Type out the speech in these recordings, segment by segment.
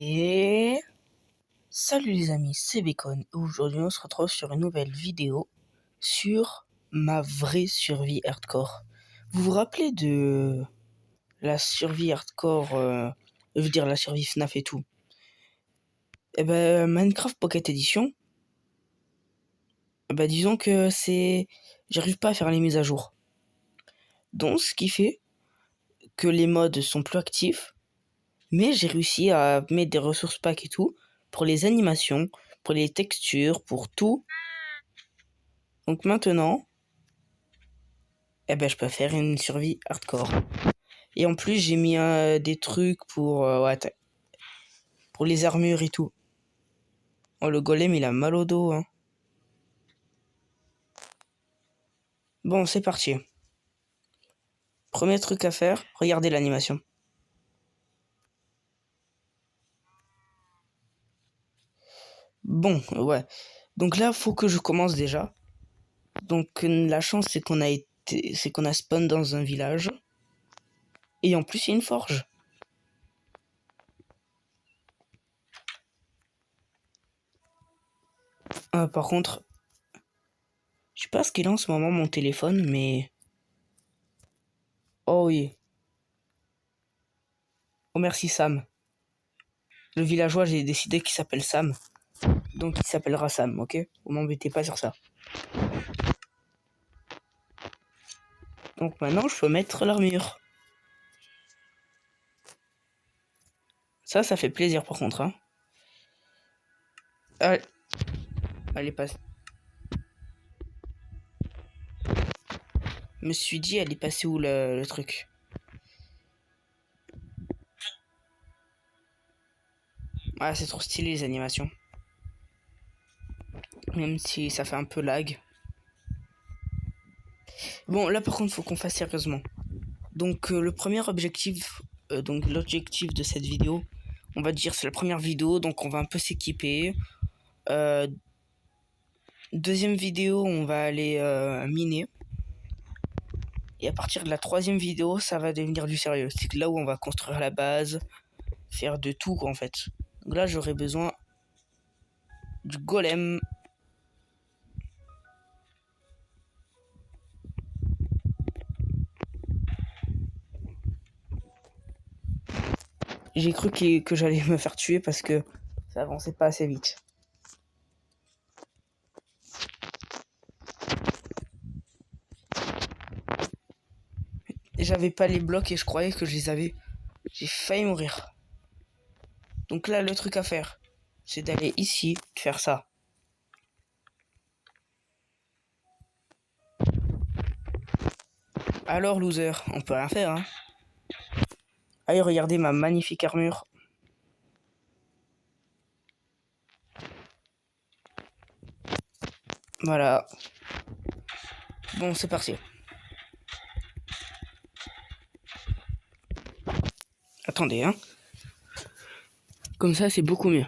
Et salut les amis, c'est Bacon. Aujourd'hui on se retrouve sur une nouvelle vidéo sur ma vraie survie hardcore. Vous vous rappelez de la survie hardcore, je veux dire la survie FNAF et tout. Eh ben Minecraft Pocket Edition, eh ben disons que j'arrive pas à faire les mises à jour. Donc ce qui fait que les mods sont plus actifs, mais j'ai réussi à mettre des ressources pack et tout pour les animations, pour les textures, pour tout. Donc maintenant, eh ben, je peux faire une survie hardcore. Et en plus, j'ai mis des trucs pour les armures et tout. Oh, le golem, il a mal au dos, hein. Bon, c'est parti. Premier truc à faire, regardez l'animation. Bon, ouais. Donc là, faut que je commence déjà. Donc la chance, c'est qu'on a spawn dans un village. Et en plus, il y a une forge. Par contre, je sais pas ce qu'il a en ce moment, mon téléphone, mais... Oh oui. Oh merci Sam. Le villageois, j'ai décidé qu'il s'appelle Sam. Donc il s'appellera Sam, ok? Vous m'embêtez pas sur ça. Donc maintenant, je peux mettre l'armure. Ça fait plaisir par contre, hein. Allez, allez passe. Je me suis dit, elle est passée où le truc? Ah, c'est trop stylé les animations. Même si ça fait un peu lag. Bon, là par contre, faut qu'on fasse sérieusement. Donc le premier objectif, donc l'objectif de cette vidéo, on va dire c'est la première vidéo, donc on va un peu s'équiper. Deuxième vidéo, on va aller miner. Et à partir de la troisième vidéo, ça va devenir du sérieux. C'est là où on va construire la base, faire de tout en fait. Donc là, j'aurai besoin du golem. J'ai cru que j'allais me faire tuer parce que ça avançait pas assez vite. J'avais pas les blocs et je croyais que je les avais. J'ai failli mourir. Donc là, le truc à faire, c'est d'aller ici, faire ça. Alors, loser, on peut rien faire, hein. Allez, regardez ma magnifique armure. Voilà. Bon, c'est parti. Attendez, hein. Comme ça, c'est beaucoup mieux.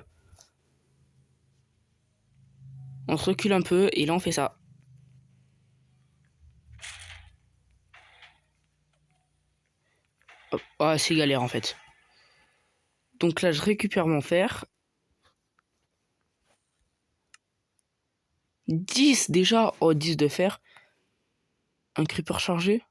On se recule un peu et là, on fait ça. Hop. Ah, c'est galère en fait. Donc là, je récupère mon fer. 10 déjà. Oh, 10 de fer. Un creeper chargé.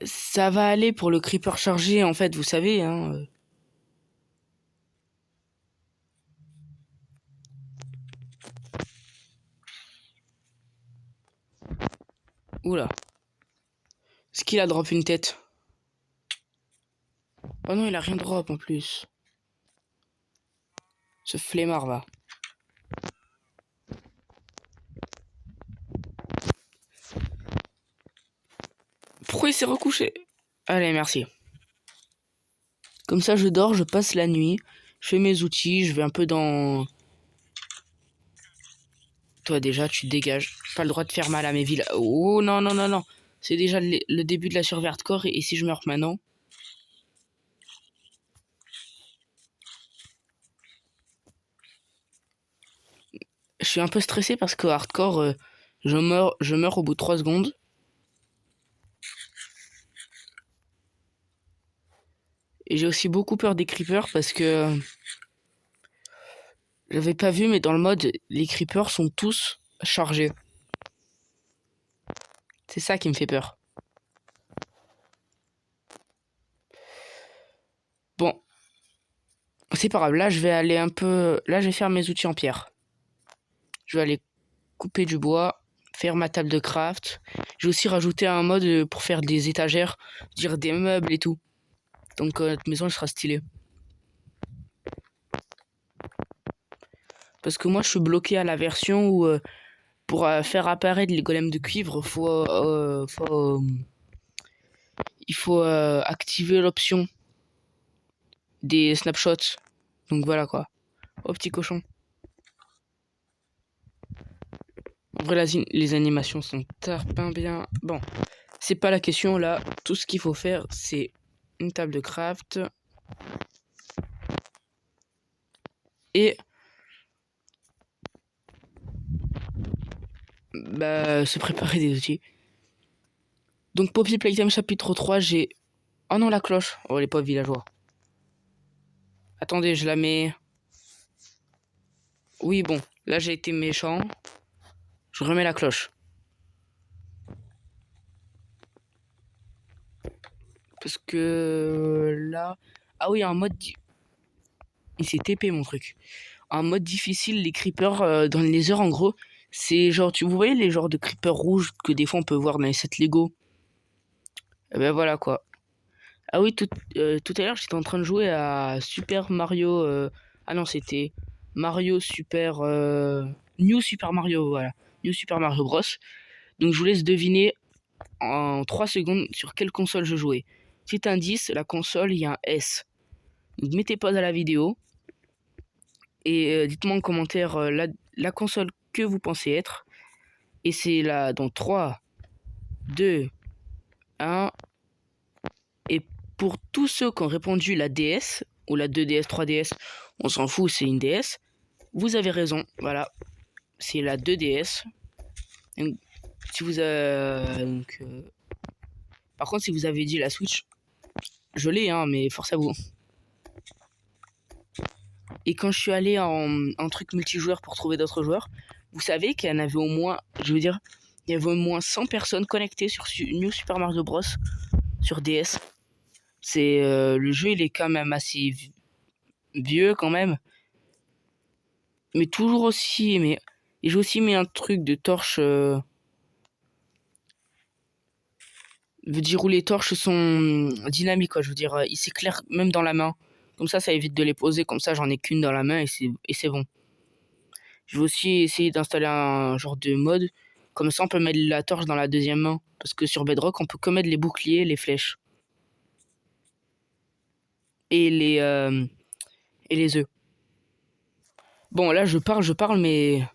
Ça va aller pour le creeper chargé, en fait, vous savez, hein. Oula. Est-ce qu'il a drop une tête? Oh non, il a rien drop en plus. Ce flemmard va. Pourquoi il s'est recouché? Allez, merci. Comme ça, je dors, je passe la nuit. Je fais mes outils, je vais un peu dans... Toi, déjà, tu te dégages. Pas le droit de faire mal à mes villes. Oh, non, non, non, non. C'est déjà le début de la survie hardcore. Et si je meurs maintenant... Je suis un peu stressé parce que hardcore, Je meurs au bout de 3 secondes. Et j'ai aussi beaucoup peur des creepers parce que j'avais pas vu, mais dans le mode, les creepers sont tous chargés. C'est ça qui me fait peur. Bon, c'est pas grave. Là, je vais aller un peu. Là, je vais faire mes outils en pierre. Je vais aller couper du bois, faire ma table de craft. J'ai aussi rajouté un mode pour faire des étagères, dire des meubles et tout. Donc notre maison elle sera stylée. Parce que moi je suis bloqué à la version où pour faire apparaître les golems de cuivre, il faut activer l'option des snapshots. Donc voilà quoi. Oh petit cochon. En vrai les animations sont tarpin bien. Bon, c'est pas la question là. Tout ce qu'il faut faire c'est une table de craft. Et bah, se préparer des outils. Donc Poppy Playtime chapitre 3, j'ai... Oh non, la cloche. Oh, les pauvres villageois. Attendez, je la mets... Oui, bon. Là, j'ai été méchant. Je remets la cloche. Parce que... Là... Ah oui, en mode... Il s'est TP, mon truc. En mode difficile, les creepers dans les heures, en gros, c'est genre... Vous voyez les genres de creepers rouges que des fois on peut voir dans les sets Lego? Et ben voilà, quoi. Ah oui, tout à l'heure, j'étais en train de jouer à Super Mario... Ah non, c'était Mario Super... New Super Mario, voilà. New Super Mario Bros. Donc je vous laisse deviner en 3 secondes sur quelle console je jouais. Petit indice, la console, il y a un S. Donc mettez pause à la vidéo et dites-moi en commentaire la console que vous pensez être. Et c'est là dans 3, 2, 1... Et pour tous ceux qui ont répondu la DS, ou la 2DS, 3DS, on s'en fout, c'est une DS, vous avez raison, voilà, c'est la 2DS. Donc, si vous par contre, si vous avez dit la Switch, je l'ai, hein, mais force à vous. Et quand je suis allé en truc multijoueur pour trouver d'autres joueurs, vous savez qu'il y en avait au moins, je veux dire, il y avait au moins 100 personnes connectées sur New Super Mario Bros. Sur DS. C'est le jeu, il est quand même assez vieux quand même, mais toujours aussi aimé. Et j'ai aussi mis un truc de torche. Veut dire où les torches sont dynamiques, quoi. Je veux dire, il s'éclaire même dans la main. Comme ça évite de les poser. Comme ça, j'en ai qu'une dans la main et c'est bon. Je vais aussi essayer d'installer un genre de mode. Comme ça, on peut mettre la torche dans la deuxième main. Parce que sur Bedrock, on peut que mettre les boucliers, les flèches. Et les œufs. Bon, là, je parle, mais...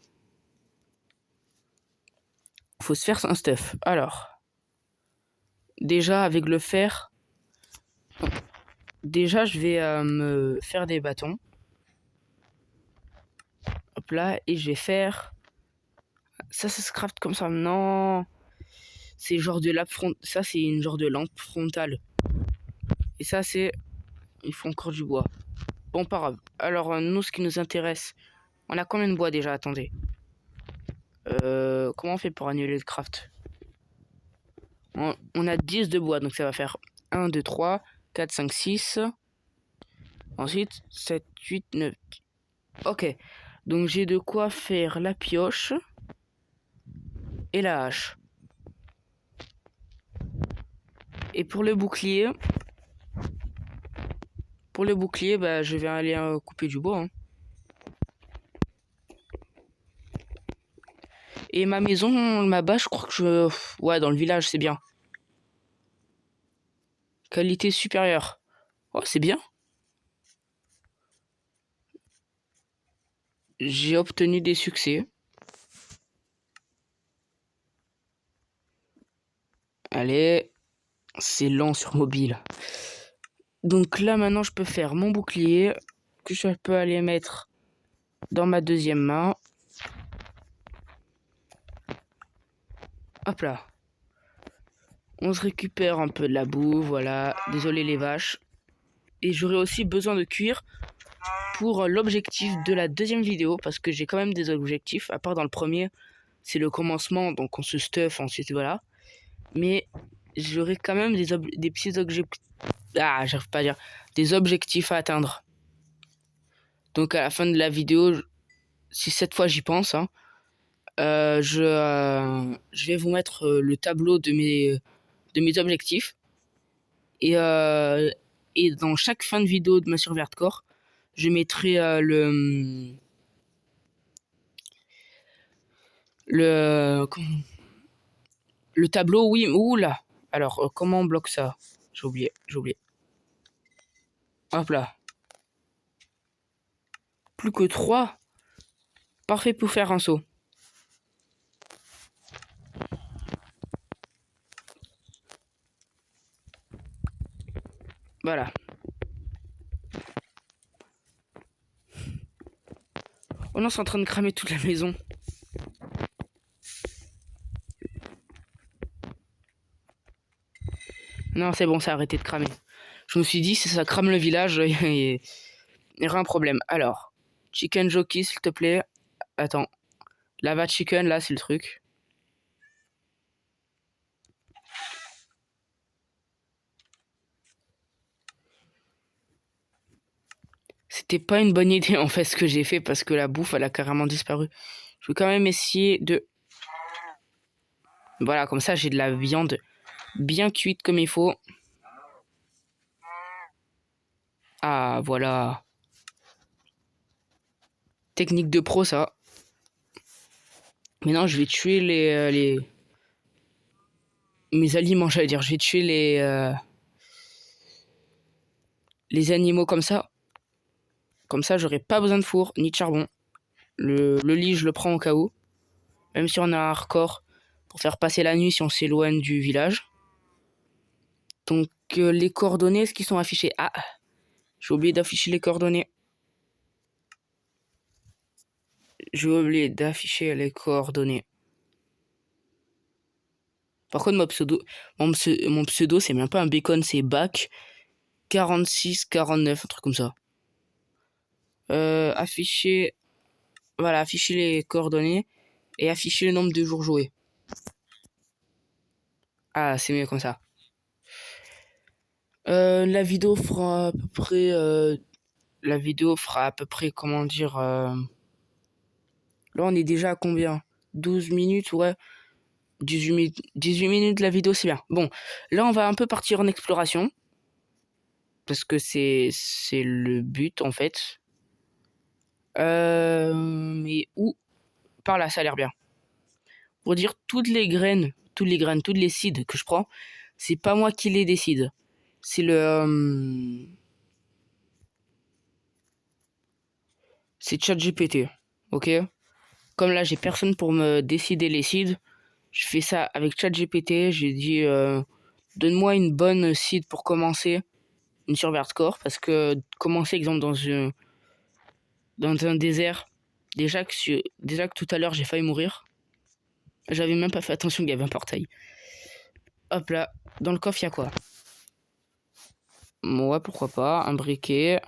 Faut se faire un stuff. Alors... Déjà, avec le fer... Déjà, je vais me faire des bâtons. Hop là, et je vais faire... Ça se craft comme ça. Non. C'est genre de lampe frontale. Ça, c'est une genre de lampe frontale. Et ça, c'est... Il faut encore du bois. Bon, pas grave. Alors, nous, ce qui nous intéresse... On a combien de bois déjà? Attendez. Comment on fait pour annuler le craft? On a 10 de bois, donc ça va faire 1, 2, 3, 4, 5, 6. Ensuite, 7, 8, 9. Ok. Donc, j'ai de quoi faire la pioche et la hache. Et pour le bouclier, bah, je vais aller couper du bois. Hein. Et ma maison, ma bâche, je crois que je... Ouais, dans le village, c'est bien. Qualité supérieure. Oh, c'est bien. J'ai obtenu des succès. Allez, c'est lent sur mobile. Donc là, maintenant, je peux faire mon bouclier, que je peux aller mettre dans ma deuxième main. Hop là. On se récupère un peu de la boue, voilà. Désolé les vaches. Et j'aurai aussi besoin de cuir pour l'objectif de la deuxième vidéo, parce que j'ai quand même des objectifs, à part dans le premier, c'est le commencement, donc on se stuff, ensuite voilà. Mais j'aurai quand même des petits objectifs. Ah, j'arrive pas à dire. Des objectifs à atteindre. Donc à la fin de la vidéo, si cette fois j'y pense, hein, je vais vous mettre le tableau de mes objectifs. Et dans chaque fin de vidéo de ma survie hardcore, je mettrai le tableau, oui, oula. Alors, comment on bloque ça? J'ai oublié. Hop là. Plus que 3. Parfait pour faire un saut. Voilà. Oh non, c'est en train de cramer toute la maison. Non, c'est bon, ça a arrêté de cramer. Je me suis dit, si ça crame le village, il y aura un problème. Alors, chicken jockey, s'il te plaît. Attends. Lava chicken, là, c'est le truc. C'était pas une bonne idée, en fait, ce que j'ai fait, parce que la bouffe, elle a carrément disparu. Je vais quand même essayer de... Voilà, comme ça, j'ai de la viande bien cuite comme il faut. Ah, voilà. Technique de pro, ça. Maintenant, je vais tuer mes aliments, j'allais dire. Je vais tuer les animaux comme ça. Comme ça, j'aurai pas besoin de four ni de charbon. Le lit, je le prends au cas où. Même si on a un hardcore pour faire passer la nuit si on s'éloigne du village. Donc, les coordonnées, est-ce qu'ils sont affichés? Ah, j'ai oublié d'afficher les coordonnées. J'ai oublié d'afficher les coordonnées. Par contre, mon pseudo, c'est même pas un bacon, c'est bac 46-49, un truc comme ça. Afficher, voilà, afficher les coordonnées et afficher le nombre de jours joués. Ah, c'est mieux comme ça. La vidéo fera à peu près, comment dire, là on est déjà à combien? 12 minutes, ouais. 18 minutes la vidéo, c'est bien. Bon, là on va un peu partir en exploration. Parce que c'est le but en fait. Mais où? Par là, ça a l'air bien. Pour dire toutes les graines, toutes les seeds que je prends, c'est pas moi qui les décide. C'est c'est ChatGPT, ok? Comme là, j'ai personne pour me décider les seeds, je fais ça avec ChatGPT. J'ai dit, donne-moi une bonne seed pour commencer une survie hardcore, parce que commencer, exemple, dans un désert, déjà que tout à l'heure, j'ai failli mourir. J'avais même pas fait attention qu'il y avait un portail. Hop là, dans le coffre, il y a quoi? Ouais, pourquoi pas, un briquet,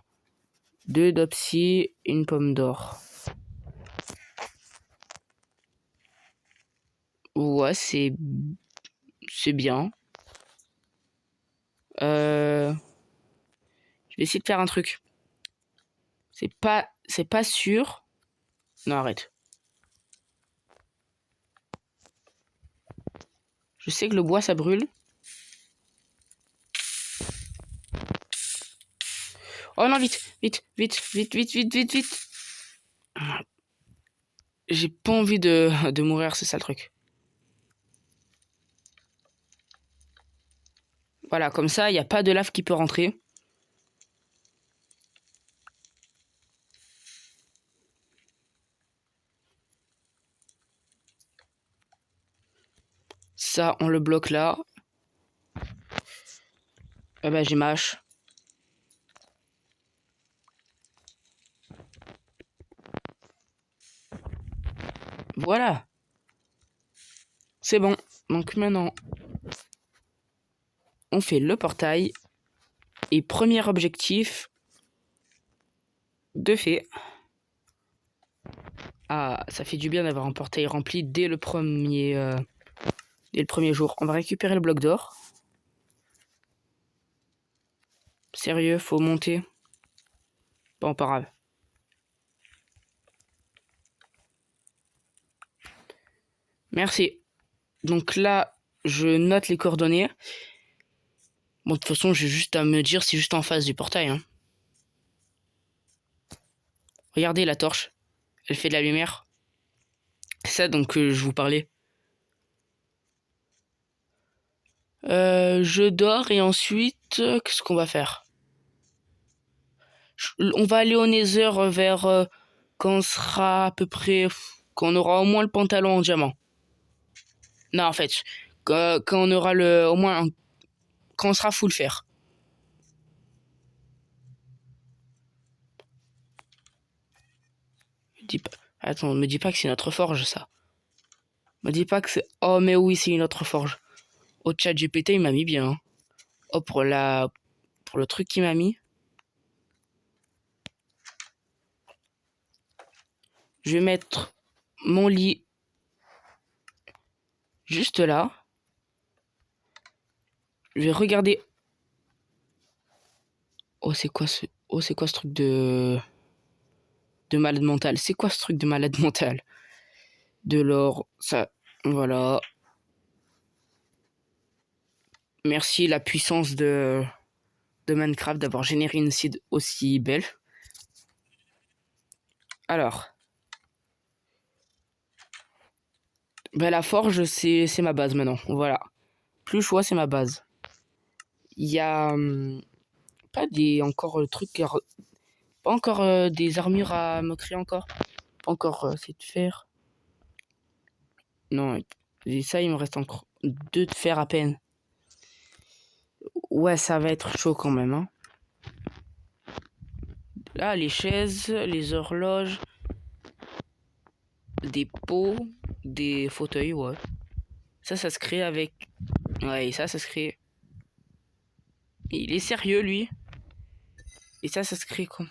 2 dopsy, une pomme d'or. Ouais, c'est bien. Je vais essayer de faire un truc. C'est pas sûr. Non, arrête. Je sais que le bois, ça brûle. Oh non, vite. J'ai pas envie de mourir, c'est ça le truc. Voilà, comme ça, il n'y a pas de lave qui peut rentrer. Ça, on le bloque là. Eh ben, j'ai ma hache. Voilà. C'est bon. Donc maintenant, on fait le portail. Et premier objectif de fait. Ah, ça fait du bien d'avoir un portail rempli dès le premier jour. On va récupérer le bloc d'or. Sérieux, faut monter. Bon, pas grave. Merci. Donc là, je note les coordonnées. Bon, de toute façon, j'ai juste à me dire, c'est juste en face du portail. Hein. Regardez la torche. Elle fait de la lumière. C'est ça donc que je vous parlais. Je dors et ensuite, qu'est-ce qu'on va faire? On va aller au Nether vers quand on sera à peu près... Quand on aura au moins le pantalon en diamant. Non, en fait, quand on aura au moins... Quand on sera full fer. Attends, me dis pas que c'est notre forge, ça. Me dis pas que c'est... Oh, mais oui, c'est une autre forge. Au chat GPT, il m'a mis bien. Hein. Oh, pour le truc qu'il m'a mis. Je vais mettre mon lit juste là. Je vais regarder. Oh, c'est quoi ce truc de malade mental? C'est quoi ce truc de malade mental? De l'or, ça, voilà. Merci la puissance de Minecraft d'avoir généré une seed aussi belle. Alors. Ben, la forge, c'est ma base maintenant. Voilà. Plus choix, c'est ma base. Il y a pas des encore trucs, pas encore des armures à me créer encore. Pas encore c'est de fer. Non, et ça, il me reste encore 2 de fer à peine. Ouais, ça va être chaud quand même. Hein. Là, les chaises, les horloges, des pots, des fauteuils, ouais. Ça se crée avec... Ouais, ça se crée... Il est sérieux, lui. Et ça se crée comme...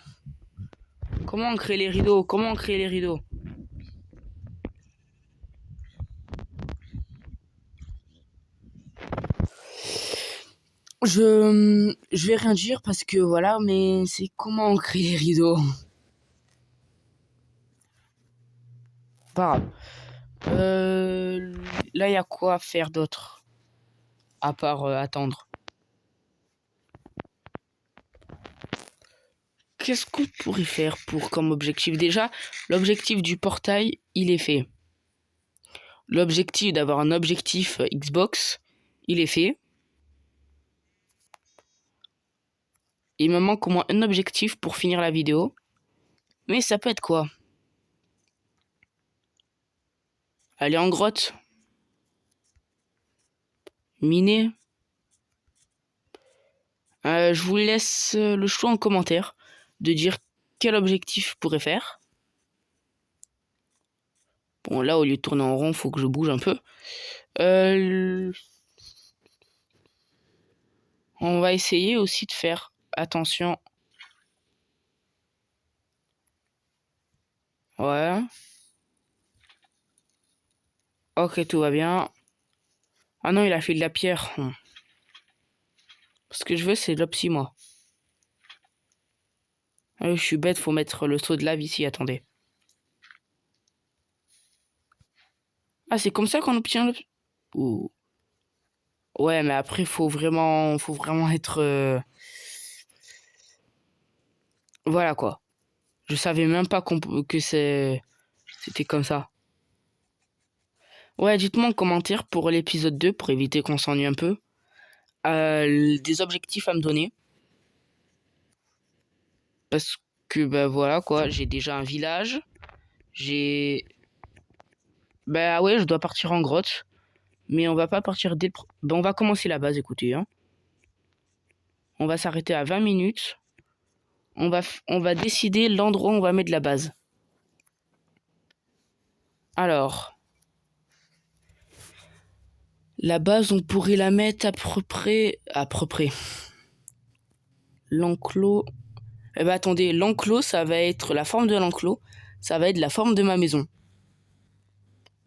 Comment on crée les rideaux? Comment on crée les rideaux? Je vais rien dire parce que voilà, mais c'est comment on crée les rideaux. Pas grave. Là, il y a quoi faire d'autre? À part attendre. Qu'est-ce qu'on pourrait faire pour comme objectif? Déjà, l'objectif du portail, il est fait. L'objectif d'avoir un objectif Xbox, il est fait. Il me manque au moins un objectif pour finir la vidéo. Mais ça peut être quoi? Aller en grotte. Miner. Je vous laisse le choix en commentaire de dire quel objectif je pourrais faire. Bon, là, au lieu de tourner en rond, faut que je bouge un peu. On va essayer aussi de faire attention. Ouais. Ok, tout va bien. Ah non, il a fait de la pierre. Ce que je veux, c'est de l'opsie, moi. Ah, je suis bête, faut mettre le seau de lave ici, attendez. Ah, c'est comme ça qu'on obtient le... Ouh. Ouais, mais après, faut vraiment être... Voilà, quoi. Je savais même pas que c'était comme ça. Ouais, dites-moi en commentaire pour l'épisode 2, pour éviter qu'on s'ennuie un peu. Des objectifs à me donner. Parce que, ben voilà, quoi. J'ai déjà un village. J'ai... Bah ouais, je dois partir en grotte. Mais on va pas partir dès le... Ben, on va commencer la base, écoutez. Hein. On va s'arrêter à 20 minutes. On va décider l'endroit où on va mettre la base. Alors... La base, on pourrait la mettre à peu près. L'enclos. Eh ben attendez, l'enclos, ça va être la forme de l'enclos. Ça va être la forme de ma maison.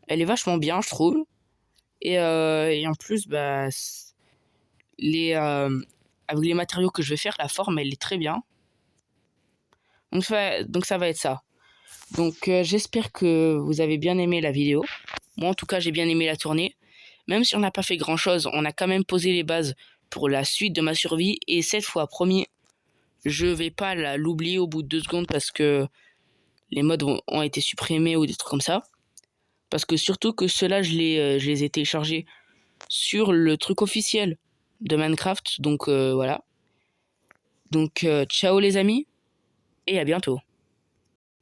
Elle est vachement bien, je trouve. Et en plus, bah, les, avec les matériaux que je vais faire, la forme, elle est très bien. Donc ça va être ça. Donc j'espère que vous avez bien aimé la vidéo. Moi, en tout cas, j'ai bien aimé la tournée. Même si on n'a pas fait grand-chose, on a quand même posé les bases pour la suite de ma survie. Et cette fois, promis, je vais pas l'oublier au bout de 2 secondes parce que les modes ont été supprimés ou des trucs comme ça. Parce que surtout que ceux-là, je les ai téléchargés sur le truc officiel de Minecraft. Donc voilà. Donc ciao les amis et à bientôt.